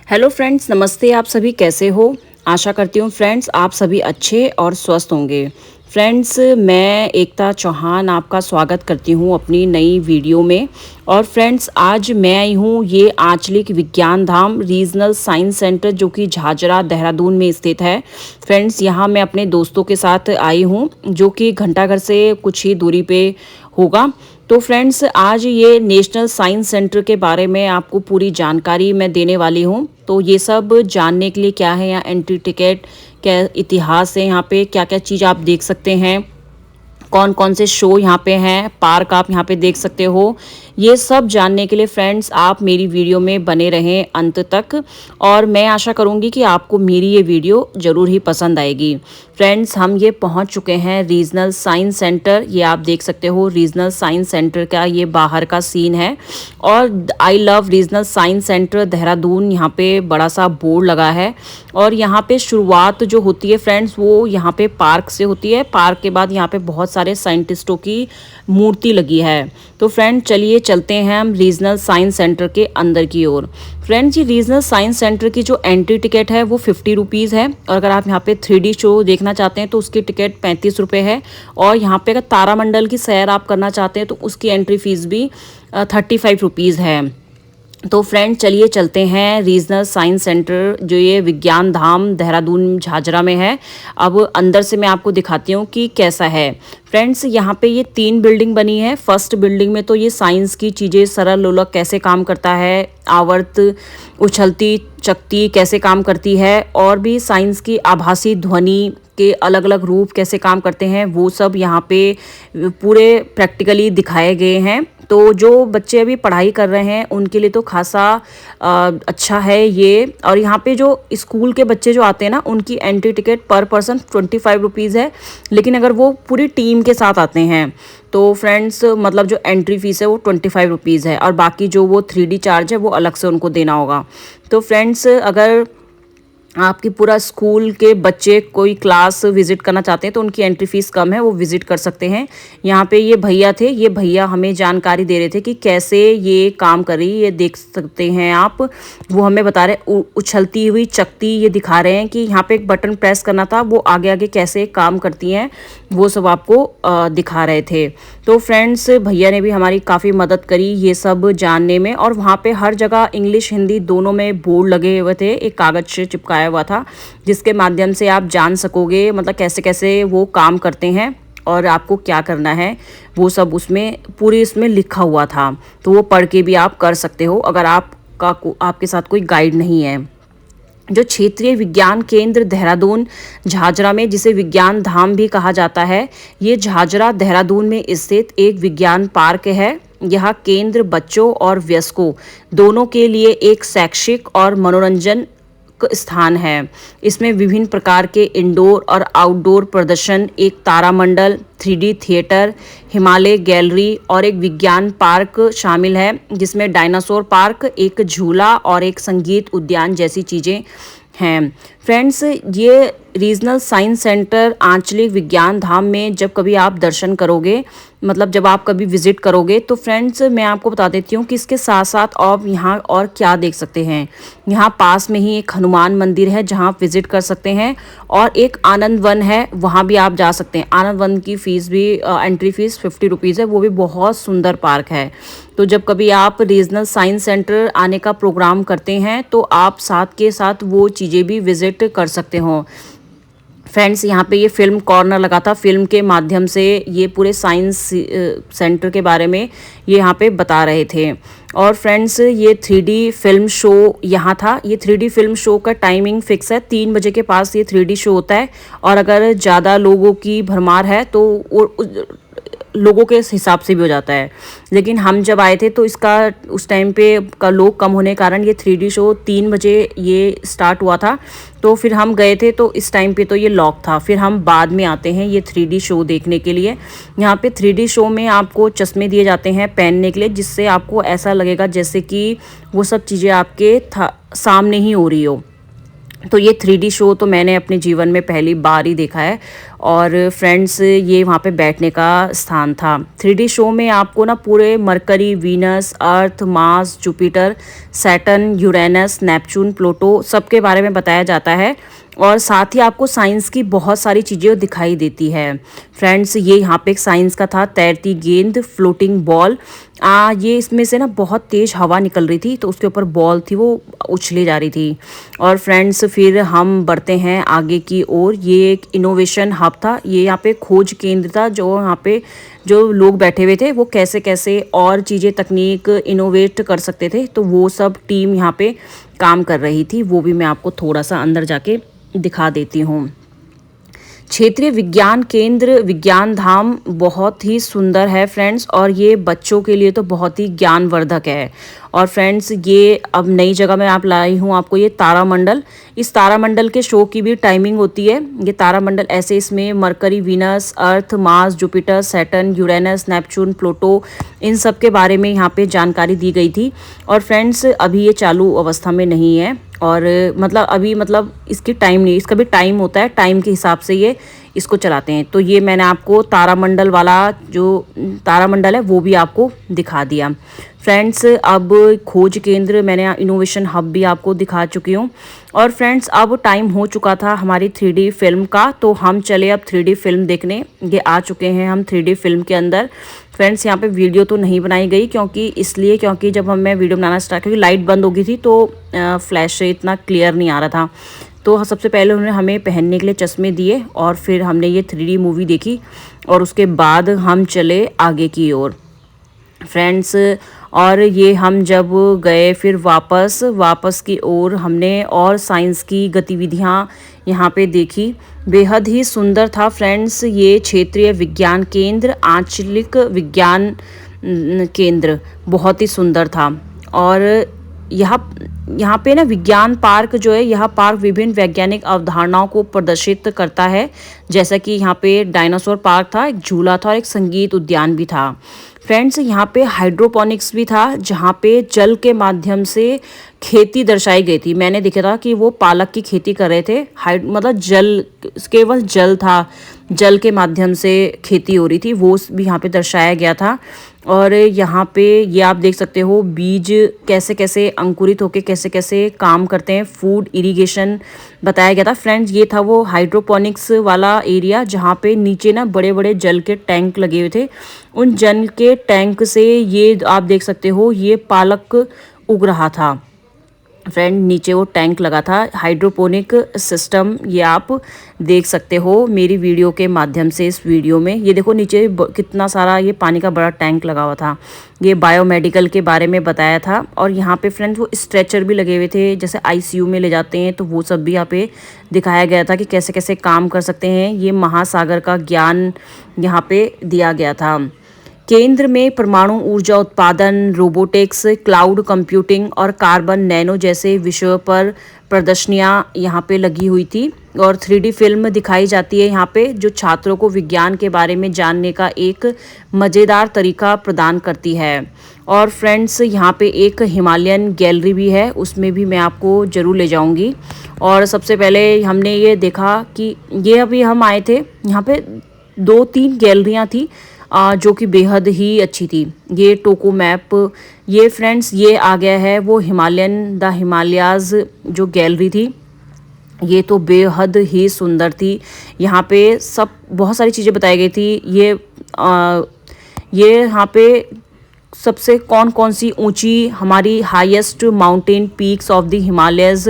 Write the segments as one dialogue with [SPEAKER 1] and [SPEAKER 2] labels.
[SPEAKER 1] Hello friends, नमस्ते। आप सभी कैसे हो? आशा करती हूँ फ्रेंड्स आप सभी अच्छे और स्वस्थ होंगे। फ्रेंड्स, मैं एकता चौहान आपका स्वागत करती हूँ अपनी नई वीडियो में। और फ्रेंड्स, आज मैं आई हूँ ये आंचलिक विज्ञान धाम रीजनल साइंस सेंटर जो कि झाझरा देहरादून में स्थित है। फ्रेंड्स, यहाँ मैं अपने दोस्तों के साथ आई हूँ जो कि घंटाघर से कुछ ही दूरी पे होगा। तो फ्रेंड्स, आज ये नेशनल साइंस सेंटर के बारे में आपको पूरी जानकारी मैं देने वाली हूँ। तो ये सब जानने के लिए क्या है, यहाँ एंट्री टिकट, क्या इतिहास है, यहाँ पे क्या क्या चीज़ आप देख सकते हैं, कौन कौन से शो यहाँ पे हैं, पार्क आप यहाँ पे देख सकते हो, ये सब जानने के लिए फ्रेंड्स आप मेरी वीडियो में बने रहें अंत तक। और मैं आशा करूँगी कि आपको मेरी ये वीडियो ज़रूर ही पसंद आएगी। फ्रेंड्स, हम ये पहुँच चुके हैं रीजनल साइंस सेंटर। ये आप देख सकते हो रीजनल साइंस सेंटर का ये बाहर का सीन है। और I love regional science centre Dehradun यहाँ पे बड़ा सा बोर्ड लगा है। और यहाँ पे शुरुआत जो होती है फ्रेंड्स वो यहाँ पे पार्क से होती है। पार्क के बाद यहाँ पे बहुत सारे साइंटिस्टों की मूर्ति लगी है। तो फ्रेंड चलिए चलते हैं हम रीजनल साइंस सेंटर के अंदर की ओर। फ्रेंड्स, ये रीजनल साइंस सेंटर की जो एंट्री टिकट है वो 50 रुपीज़ है। और अगर आप यहाँ पे 3D शो देखना चाहते हैं तो उसकी टिकट 35 रुपये है। और यहाँ पे अगर तारामंडल की सैर आप करना चाहते हैं तो उसकी एंट्री फीस भी 35 रुपीज़ है। तो फ्रेंड चलिए चलते हैं रीजनल साइंस सेंटर जो ये विज्ञान धाम देहरादून झाझरा में है। अब अंदर से मैं आपको दिखाती हूँ कि कैसा है। फ्रेंड्स, यहाँ पे ये 3 बिल्डिंग बनी है। फर्स्ट बिल्डिंग में तो ये साइंस की चीज़ें, सरल लोलक कैसे काम करता है, आवर्त उछलती चकती कैसे काम करती है, और भी साइंस की आभासी ध्वनि के अलग अलग रूप कैसे काम करते हैं, वो सब यहाँ पे पूरे प्रैक्टिकली दिखाए गए हैं। तो जो बच्चे अभी पढ़ाई कर रहे हैं उनके लिए तो खासा अच्छा है ये। और यहाँ पे जो स्कूल के बच्चे जो आते हैं ना उनकी एंट्री टिकट पर पर्सन 25 रुपीज़ है। लेकिन अगर वो पूरी टीम के साथ आते हैं तो फ्रेंड्स मतलब जो एंट्री फीस है वो 25 रुपीज़ है। और बाकी जो वो 3D चार्ज है वो अलग से उनको देना होगा। तो फ्रेंड्स, अगर आपकी पूरा स्कूल के बच्चे कोई क्लास विजिट करना चाहते हैं तो उनकी एंट्री फीस कम है, वो विजिट कर सकते हैं। यहाँ पे ये भैया थे, ये भैया हमें जानकारी दे रहे थे कि कैसे ये काम कर रही है। ये देख सकते हैं आप, वो हमें बता रहे उछलती हुई चकती ये दिखा रहे हैं कि यहाँ पे एक बटन प्रेस करना था, वो आगे आगे कैसे काम करती हैं वो सब आपको दिखा रहे थे। तो फ्रेंड्स, भैया ने भी हमारी काफ़ी मदद करी ये सब जानने में। और वहाँ पे हर जगह इंग्लिश हिंदी दोनों में बोर्ड लगे हुए थे, एक कागज़ से चिपकाया हुआ था जिसके माध्यम से आप जान सकोगे मतलब कैसे कैसे वो काम करते हैं और आपको क्या करना है, वो सब उसमें पूरी इसमें लिखा हुआ था। तो वो पढ़ के भी आप कर सकते हो अगर आपके साथ कोई गाइड नहीं है। जो क्षेत्रीय विज्ञान केंद्र देहरादून झाझरा में, जिसे विज्ञान धाम भी कहा जाता है, ये झाझरा देहरादून में स्थित एक विज्ञान पार्क है। यह केंद्र बच्चों और वयस्कों दोनों के लिए एक शैक्षिक और मनोरंजन स्थान है। इसमें विभिन्न प्रकार के इंडोर और आउटडोर प्रदर्शन, एक तारामंडल, 3D थिएटर, हिमालय गैलरी और एक विज्ञान पार्क शामिल है जिसमें डायनासोर पार्क, एक झूला और एक संगीत उद्यान जैसी चीज़ें हैं। फ्रेंड्स, ये रीजनल साइंस सेंटर आंचलिक विज्ञान धाम में जब कभी आप दर्शन करोगे, मतलब जब आप कभी विजिट करोगे, तो फ्रेंड्स मैं आपको बता देती हूँ कि इसके साथ साथ आप यहाँ और क्या देख सकते हैं। यहाँ पास में ही एक हनुमान मंदिर है जहाँ आप विजिट कर सकते हैं। और एक आनंद वन है, वहाँ भी आप जा सकते हैं। आनंद वन की फ़ीस भी एंट्री फ़ीस 50 रुपीज़ है, वो भी बहुत सुंदर पार्क है। तो जब कभी आप रीजनल साइंस सेंटर आने का प्रोग्राम करते हैं तो आप साथ के साथ वो चीज़ें भी विजिट कर सकते हो। फ्रेंड्स, यहाँ पे ये फिल्म कॉर्नर लगा था, फिल्म के माध्यम से ये पूरे साइंस सेंटर के बारे में ये यहाँ पे बता रहे थे। और फ्रेंड्स, ये 3D फिल्म शो यहाँ था। ये 3D फिल्म शो का टाइमिंग फिक्स है, 3 बजे के पास ये 3D शो होता है। और अगर ज़्यादा लोगों की भरमार है तो लोगों के हिसाब से भी हो जाता है। लेकिन हम जब आए थे तो इसका उस टाइम पे का लोग कम होने के कारण ये 3D शो 3 बजे ये स्टार्ट हुआ था। तो फिर हम गए थे तो इस टाइम पे तो ये लॉक था। फिर हम बाद में आते हैं ये 3D शो देखने के लिए। यहाँ पे 3D शो में आपको चश्मे दिए जाते हैं पहनने के लिए, जिससे आपको ऐसा लगेगा जैसे कि वो सब चीज़ें आपके सामने ही हो रही हो। तो ये 3D शो तो मैंने अपने जीवन में पहली बार ही देखा है। और फ्रेंड्स ये वहाँ पे बैठने का स्थान था। 3D शो में आपको ना पूरे Mercury, Venus, Earth, Mars, Jupiter, Saturn, Uranus, Neptune, Pluto सबके बारे में बताया जाता है और साथ ही आपको साइंस की बहुत सारी चीज़ें दिखाई देती है। फ्रेंड्स ये यहाँ पे एक साइंस का था, तैरती गेंद, फ्लोटिंग बॉल। ये इसमें से ना बहुत तेज़ हवा निकल रही थी तो उसके ऊपर बॉल थी वो उछली जा रही थी। और फ्रेंड्स फिर हम बढ़ते हैं आगे की ओर। ये एक इनोवेशन हब था, ये यहाँ पे खोज केंद्र था जो यहाँ पे जो लोग बैठे हुए थे वो कैसे कैसे और चीज़ें तकनीक इनोवेट कर सकते थे, तो वो सब टीम यहाँ पे काम कर रही थी। वो भी मैं आपको थोड़ा सा अंदर जाके दिखा देती हूँ। क्षेत्रीय विज्ञान केंद्र विज्ञान धाम बहुत ही सुंदर है फ्रेंड्स, और ये बच्चों के लिए तो बहुत ही ज्ञानवर्धक है। और फ्रेंड्स ये अब नई जगह में आप लाई हूँ आपको ये तारामंडल। इस तारामंडल के शो की भी टाइमिंग होती है। ये तारामंडल ऐसे इसमें Mercury, Venus, Earth, Mars, Jupiter, Saturn, Uranus, Neptune, Pluto इन सब के बारे में यहाँ पे जानकारी दी गई थी। और फ्रेंड्स अभी ये चालू अवस्था में नहीं है, और मतलब इसकी टाइम नहीं, इसका भी टाइम होता है, टाइम के हिसाब से ये इसको चलाते हैं। तो ये मैंने आपको तारामंडल वाला जो तारामंडल है वो भी आपको दिखा दिया। फ्रेंड्स अब खोज केंद्र मैंने इनोवेशन हब भी आपको दिखा चुकी हूँ। और फ्रेंड्स अब टाइम हो चुका था हमारी 3D फिल्म का, तो हम चले अब 3D फिल्म देखने। ये आ चुके हैं हम 3D फिल्म के अंदर। फ्रेंड्स यहाँ पे वीडियो तो नहीं बनाई गई क्योंकि जब मैं वीडियो बनाना स्टार्ट क्योंकि लाइट बंद हो गई थी तो फ्लैश से इतना क्लियर नहीं आ रहा था। तो सबसे पहले उन्होंने हमें पहनने के लिए चश्मे दिए और फिर हमने ये 3D मूवी देखी और उसके बाद हम चले आगे की ओर फ्रेंड्स। और ये हम जब गए फिर वापस की ओर हमने और साइंस की गतिविधियाँ यहाँ पे देखी। बेहद ही सुंदर था फ्रेंड्स ये क्षेत्रीय विज्ञान केंद्र, आंचलिक विज्ञान केंद्र बहुत ही सुंदर था। और यहाँ पे ना विज्ञान पार्क जो है, यह पार्क विभिन्न वैज्ञानिक अवधारणाओं को प्रदर्शित करता है। जैसा कि यहाँ पे डायनासोर पार्क था, एक झूला था और एक संगीत उद्यान भी था। फ्रेंड्स यहाँ पे हाइड्रोपोनिक्स भी था जहाँ पे जल के माध्यम से खेती दर्शाई गई थी। मैंने देखा था कि वो पालक की खेती कर रहे थे, मतलब जल, केवल जल था, जल के माध्यम से खेती हो रही थी, वो भी यहाँ पे दर्शाया गया था। और यहाँ पे ये आप देख सकते हो बीज कैसे कैसे अंकुरित होके कैसे कैसे काम करते हैं, फूड इरिगेशन बताया गया था। फ्रेंड्स ये था वो हाइड्रोपोनिक्स वाला एरिया जहाँ पे नीचे ना बड़े बड़े जल के टैंक लगे हुए थे। उन जल के टैंक से ये आप देख सकते हो ये पालक उग रहा था। फ्रेंड नीचे वो टैंक लगा था, हाइड्रोपोनिक सिस्टम ये आप देख सकते हो मेरी वीडियो के माध्यम से। इस वीडियो में ये देखो नीचे कितना सारा ये पानी का बड़ा टैंक लगा हुआ था। ये बायोमेडिकल के बारे में बताया था। और यहाँ पे फ्रेंड्स वो स्ट्रेचर भी लगे हुए थे, जैसे ICU में ले जाते हैं, तो वो सब भी यहाँ पे दिखाया गया था कि कैसे कैसे काम कर सकते हैं। ये महासागर का ज्ञान यहाँ पे दिया गया था। केंद्र में परमाणु ऊर्जा उत्पादन, रोबोटिक्स, क्लाउड कंप्यूटिंग और कार्बन नैनो जैसे विषयों पर प्रदर्शनियां यहाँ पे लगी हुई थी। और 3D फिल्म दिखाई जाती है यहाँ पे, जो छात्रों को विज्ञान के बारे में जानने का एक मज़ेदार तरीका प्रदान करती है। और फ्रेंड्स यहाँ पे एक हिमालयन गैलरी भी है, उसमें भी मैं आपको ज़रूर ले जाऊँगी। और सबसे पहले हमने ये देखा कि ये अभी हम आए थे यहाँ पे 2-3 गैलरियाँ थी जो कि बेहद ही अच्छी थी। ये टोको मैप, ये फ्रेंड्स ये आ गया है वो द हिमालयाज़ जो गैलरी थी, ये तो बेहद ही सुंदर थी। यहाँ पे सब बहुत सारी चीज़ें बताई गई थी। ये यहाँ पे सबसे कौन कौन सी ऊंची हमारी highest mountain peaks of the Himalayas,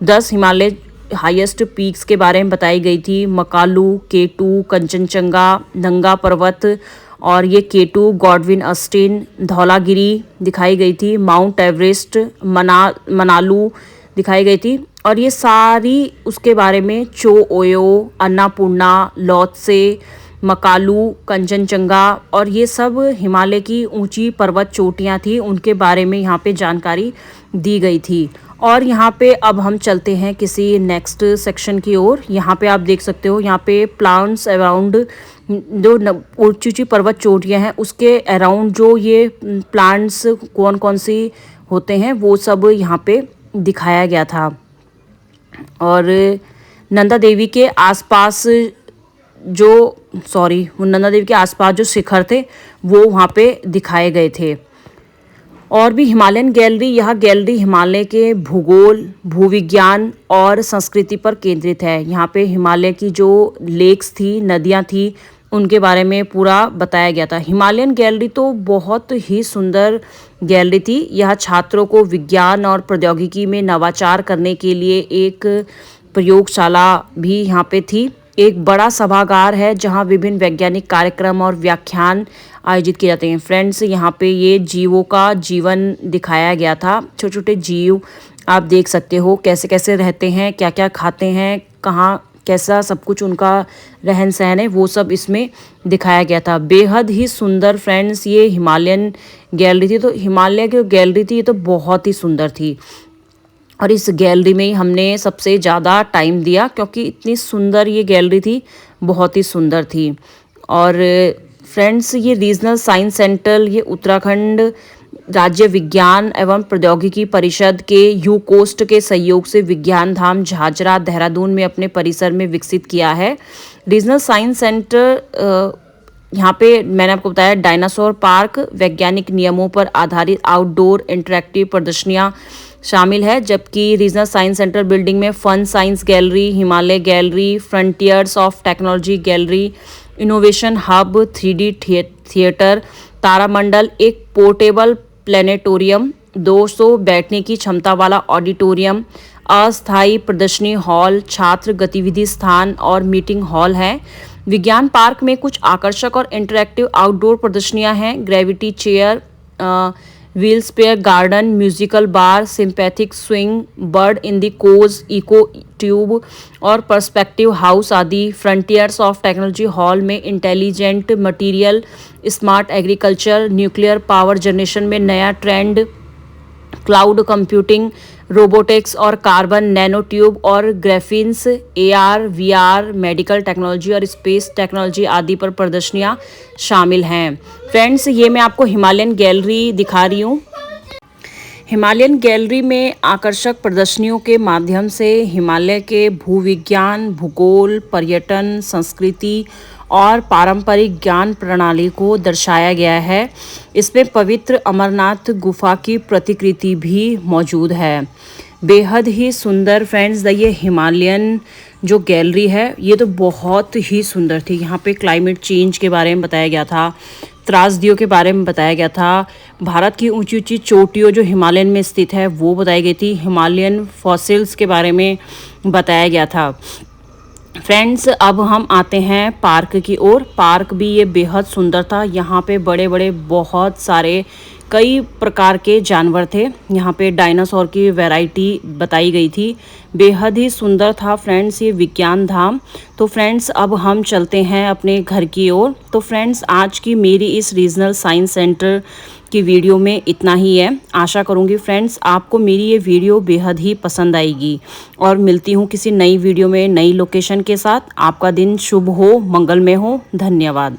[SPEAKER 1] 10 Himalaya highest peaks के बारे में बताई गई थी। मकालू, K2, कंचनजंगा, नंगा पर्वत, और ये K2 गॉडविन अस्टिन, धौलागिरी दिखाई गई थी। माउंट एवरेस्ट, मनालू दिखाई गई थी। और ये सारी उसके बारे में चो ओयो, अन्नापूर्णा, लौत्से, मकालू, कंचनजंगा और ये सब हिमालय की ऊंची पर्वत चोटियां थी, उनके बारे में यहाँ पे जानकारी दी गई थी। और यहाँ पे अब हम चलते हैं किसी नेक्स्ट सेक्शन की ओर। यहाँ पे आप देख सकते हो यहाँ पे प्लांट्स अराउंड, जो ऊंची ऊंची पर्वत चोटियाँ हैं उसके अराउंड जो ये प्लांट्स कौन कौन सी होते हैं वो सब यहाँ पे दिखाया गया था। और नंदा देवी के आसपास जो वो नंदा देवी के आसपास जो शिखर थे वो वहाँ पे दिखाए गए थे। और भी हिमालयन गैलरी, यह गैलरी हिमालय के भूगोल, भूविज्ञान और संस्कृति पर केंद्रित है। यहाँ पे हिमालय की जो लेक्स थी, नदियाँ थी, उनके बारे में पूरा बताया गया था। हिमालयन गैलरी तो बहुत ही सुंदर गैलरी थी। यह छात्रों को विज्ञान और प्रौद्योगिकी में नवाचार करने के लिए एक प्रयोगशाला भी यहाँ पे थी। एक बड़ा सभागार है जहाँ विभिन्न वैज्ञानिक कार्यक्रम और व्याख्यान आयोजित किए जाते हैं। फ्रेंड्स, यहाँ पे ये जीवों का जीवन दिखाया गया था। छोटे छोटे जीव आप देख सकते हो कैसे कैसे रहते हैं, क्या क्या खाते हैं, कहाँ कैसा सब कुछ उनका रहन सहन है, वो सब इसमें दिखाया गया था। बेहद ही सुंदर फ्रेंड्स ये हिमालयन गैलरी थी। तो हिमालय की जो गैलरी थी ये तो बहुत ही सुंदर थी, और इस गैलरी में ही हमने सबसे ज़्यादा टाइम दिया क्योंकि इतनी सुंदर ये गैलरी थी, बहुत ही सुंदर थी। और फ्रेंड्स, ये रीजनल साइंस सेंटर ये उत्तराखंड राज्य विज्ञान एवं प्रौद्योगिकी परिषद के यू कोस्ट के सहयोग से विज्ञान धाम झाझरा देहरादून में अपने परिसर में विकसित किया है। रीजनल साइंस सेंटर यहाँ पे मैंने आपको बताया डायनासोर पार्क, वैज्ञानिक नियमों पर आधारित आउटडोर इंटरैक्टिव प्रदर्शनियाँ शामिल है, जबकि रीजनल साइंस सेंटर बिल्डिंग में fun science gallery, Himalaya gallery, frontiers of technology gallery, innovation hub, 3D theatre, तारामंडल, एक पोर्टेबल प्लेनेटोरियम, 200 बैठने की क्षमता वाला ऑडिटोरियम, अस्थायी प्रदर्शनी हॉल, छात्र गतिविधि स्थान और मीटिंग हॉल है। विज्ञान पार्क में कुछ आकर्षक और इंटरैक्टिव आउटडोर प्रदर्शनियां हैं। Gravity chair, whisper garden, musical bar, sympathetic swing, bird in the cage, echo tube और पर्सपेक्टिव हाउस आदि। फ्रंटियर्स ऑफ टेक्नोलॉजी हॉल में intelligent material, smart agriculture, nuclear power generation में नया ट्रेंड, क्लाउड कंप्यूटिंग, रोबोटिक्स और carbon nano tube और graphenes, AR, VR, medical technology और space technology आदि पर प्रदर्शनियां शामिल हैं। फ्रेंड्स, ये मैं आपको हिमालयन गैलरी दिखा रही हूँ। हिमालयन गैलरी में आकर्षक प्रदर्शनियों के माध्यम से हिमालय के भूविज्ञान, भूगोल, पर्यटन, संस्कृति और पारंपरिक ज्ञान प्रणाली को दर्शाया गया है। इसमें पवित्र अमरनाथ गुफा की प्रतिकृति भी मौजूद है। बेहद ही सुंदर फ्रेंड्स, ये हिमालयन जो गैलरी है ये तो बहुत ही सुंदर थी। यहाँ पे क्लाइमेट चेंज के बारे में बताया गया था, त्रासदियों के बारे में बताया गया था, भारत की ऊंची ऊंची चोटियों जो हिमालयन में स्थित है वो बताई गई थी, हिमालयन फॉसिल्स के बारे में बताया गया था। फ्रेंड्स, अब हम आते हैं पार्क की ओर। पार्क भी ये बेहद सुंदर था। यहाँ पे बड़े बड़े बहुत सारे कई प्रकार के जानवर थे। यहाँ पे डायनासोर की वैरायटी बताई गई थी। बेहद ही सुंदर था फ्रेंड्स ये विज्ञान धाम। तो फ्रेंड्स, अब हम चलते हैं अपने घर की ओर। तो फ्रेंड्स, आज की मेरी इस रीजनल साइंस सेंटर की वीडियो में इतना ही है। आशा करूँगी फ्रेंड्स आपको मेरी ये वीडियो बेहद ही पसंद आएगी, और मिलती हूँ किसी नई वीडियो में नई लोकेशन के साथ। आपका दिन शुभ हो, मंगलमय हो। धन्यवाद।